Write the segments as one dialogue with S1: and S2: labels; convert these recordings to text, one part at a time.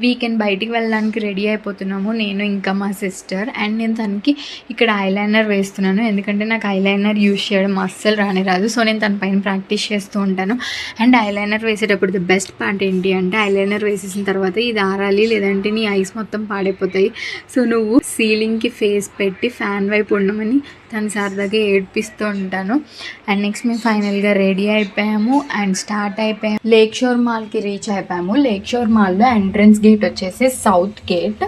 S1: Weekend బయటికి వెళ్ళడానికి ready అయిపోతున్నాము, నేను ఇంకా మా సిస్టర్. అండ్ నేను తనకి ఇక్కడ ఐలైనర్ వేస్తున్నాను, ఎందుకంటే నాకు ఐలైనర్ యూజ్ చేయడం అస్సలు రాదు. సో నేను తన పైన ప్రాక్టీస్ చేస్తూ ఉంటాను. అండ్ ఐలైనర్ వేసేటప్పుడు ద బెస్ట్ పార్ట్ ఏంటి అంటే, ఐలైనర్ వేసేసిన తర్వాత ఇది ఆరాలి, లేదంటే నీ ఐస్ మొత్తం పాడైపోతాయి. సో నువ్వు సీలింగ్కి ఫేస్ పెట్టి ఫ్యాన్ వైపు ఉండమని తను సరదాగా ఏడిపిస్తూ ఉంటాను. అండ్ నెక్స్ట్ మేము ఫైనల్గా రెడీ అయిపోయాము అండ్ స్టార్ట్ అయిపోయాము. లేక్ షోర్ మాల్కి రీచ్ అయిపోయాము. లేక్ షోర్ మాల్లో ఎంట్రన్స్ గేట్ వచ్చేసి సౌత్ గేట్.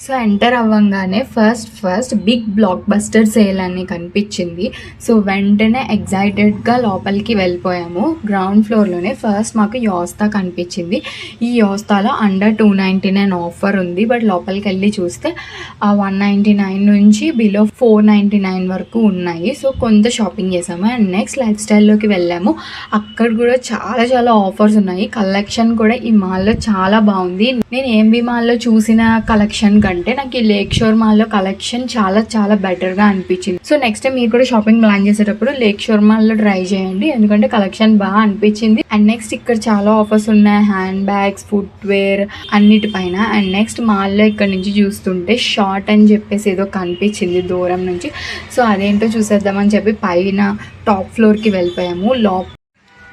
S1: సో ఎంటర్ అవ్వగానే first big blockbuster sale అని కనిపించింది. సో వెంటనే ఎగ్జైటెడ్గా లోపలికి వెళ్ళిపోయాము. గ్రౌండ్ ఫ్లోర్లోనే ఫస్ట్ మాకు యోస్తా కనిపించింది. ఈ యోస్తాలో అండర్ 299 ఆఫర్ ఉంది. బట్ లోపలికి వెళ్ళి చూస్తే 199 నుంచి బిలో 499 వరకు ఉన్నాయి. సో కొంత షాపింగ్ చేసాము. అండ్ నెక్స్ట్ లైఫ్ స్టైల్లోకి వెళ్ళాము. అక్కడ కూడా చాలా ఆఫర్స్ ఉన్నాయి. కలెక్షన్ కూడా ఈ మాల్లో చాలా బాగుంది. నేను ఏంబీ మాల్లో చూసిన కలెక్షన్ కంటే నాకు ఈ లేక్ షోర్ మాల్లో కలెక్షన్ చాలా బెటర్గా అనిపించింది. సో నెక్స్ట్ టైం మీరు కూడా షాపింగ్ ప్లాన్ చేసేటప్పుడు లేక్ షోర్ మాల్లో ట్రై చేయండి, ఎందుకంటే కలెక్షన్ బాగా అనిపించింది. అండ్ నెక్స్ట్ ఇక్కడ చాలా ఆఫర్స్ ఉన్నాయి, హ్యాండ్ బ్యాగ్స్, ఫుట్వేర్ అన్నిటిపైన. అండ్ నెక్స్ట్ మాల్లో ఇక్కడ నుంచి చూస్తుంటే షార్ట్ అని చెప్పేసి ఏదో కనిపించింది దూరం నుంచి. సో అదేంటో చూసేద్దామని చెప్పి పైన టాప్ ఫ్లోర్కి వెళ్ళిపోయాము.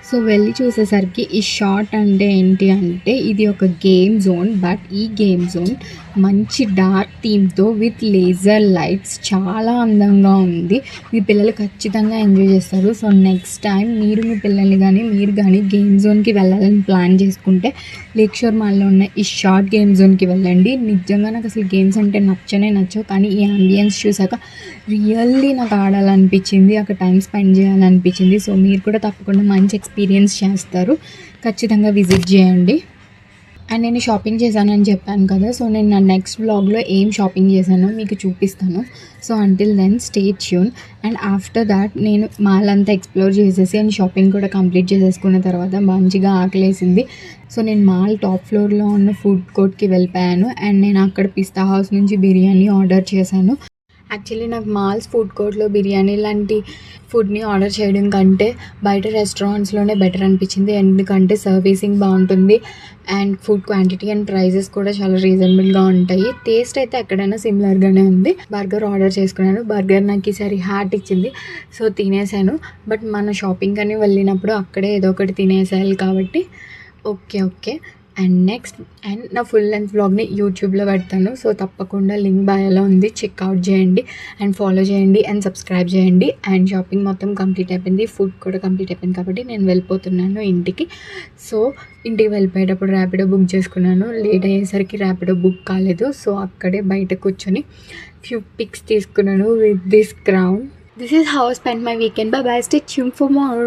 S1: సో వెళ్ళి చూసేసరికి ఈ షార్ట్ అంటే ఏంటి అంటే, ఇది ఒక గేమ్ జోన్. బట్ ఈ గేమ్ జోన్ మంచి డార్క్ థీమ్తో విత్ లేజర్ లైట్స్ చాలా అందంగా ఉంది. మీ పిల్లలు ఖచ్చితంగా ఎంజాయ్ చేస్తారు. సో నెక్స్ట్ టైం మీరు మీ పిల్లల్ని కానీ గేమ్ జోన్కి వెళ్ళాలని ప్లాన్ చేసుకుంటే లేక్ షోర్ మాల్లో ఉన్న ఈ షార్ట్ గేమ్ జోన్కి వెళ్ళండి. నిజంగా నాకు అసలు గేమ్స్ అంటే నచ్చవు, కానీ ఈ అంబియన్స్ చూసాక రియల్లీ నాకు ఆడాలనిపించింది, అక్కడ టైం స్పెండ్ చేయాలనిపించింది. సో మీరు కూడా తప్పకుండా మంచి ఎక్స్పీరియన్స్ చేస్తారు, ఖచ్చితంగా విజిట్ చేయండి. అండ్ నేను షాపింగ్ చేశానని చెప్పాను కదా, సో నేను నా నెక్స్ట్ వ్లాగ్లో ఏం షాపింగ్ చేశానో మీకు చూపిస్తాను. So until then stay tune. And after that నేను మాల్ అంతా ఎక్స్ప్లోర్ చేసేసి అండ్ షాపింగ్ కూడా కంప్లీట్ చేసేసుకున్న తర్వాత మంచిగా ఆకలేసింది. సో నేను మాల్ టాప్ ఫ్లోర్లో ఉన్న ఫుడ్ కోర్ట్కి వెళ్ళిపోయాను. అండ్ నేను అక్కడ పిస్తా హౌస్ నుంచి బిర్యానీ ఆర్డర్ చేశాను. యాక్చువల్లీ నాకు మాల్స్ ఫుడ్ కోర్ట్లో బిర్యానీ లాంటి ఫుడ్ని ఆర్డర్ చేయడం కంటే బయట రెస్టారెంట్స్లోనే బెటర్ అనిపించింది, ఎందుకంటే సర్వీసింగ్ బాగుంటుంది and food quantity and prices కూడా చాలా రీజనబుల్గా ఉంటాయి. టేస్ట్ అయితే ఎక్కడైనా సిమిలర్గానే ఉంది. బర్గర్ ఆర్డర్ చేసుకున్నాను. బర్గర్ నాకు ఈసారి హార్ట్ ఇచ్చింది, సో తినేసాను. బట్ మన షాపింగ్ అని వెళ్ళినప్పుడు అక్కడే ఏదో ఒకటి తినేసేయాలి కాబట్టి ఓకే. అండ్ నెక్స్ట్ నా ఫుల్ లెంత్ వ్లాగ్ని యూట్యూబ్లో పెడతాను. సో తప్పకుండా లింక్ బయోలో ఉంది, చెక్అవుట్ చేయండి అండ్ ఫాలో చేయండి అండ్ సబ్స్క్రైబ్ చేయండి. అండ్ షాపింగ్ మొత్తం కంప్లీట్ అయిపోయింది, ఫుడ్ కూడా కంప్లీట్ అయిపోయింది కాబట్టి నేను వెళ్ళిపోతున్నాను ఇంటికి. సో ఇంటికి వెళ్ళిపోయేటప్పుడు ర్యాపిడో బుక్ చేసుకున్నాను. లేట్ అయ్యేసరికి ర్యాపిడో బుక్ కాలేదు. సో అక్కడే బయట కూర్చొని ఫ్యూ పిక్స్ తీసుకున్నాను with this crown. This is how I spend my weekend. By by, stay tune for more.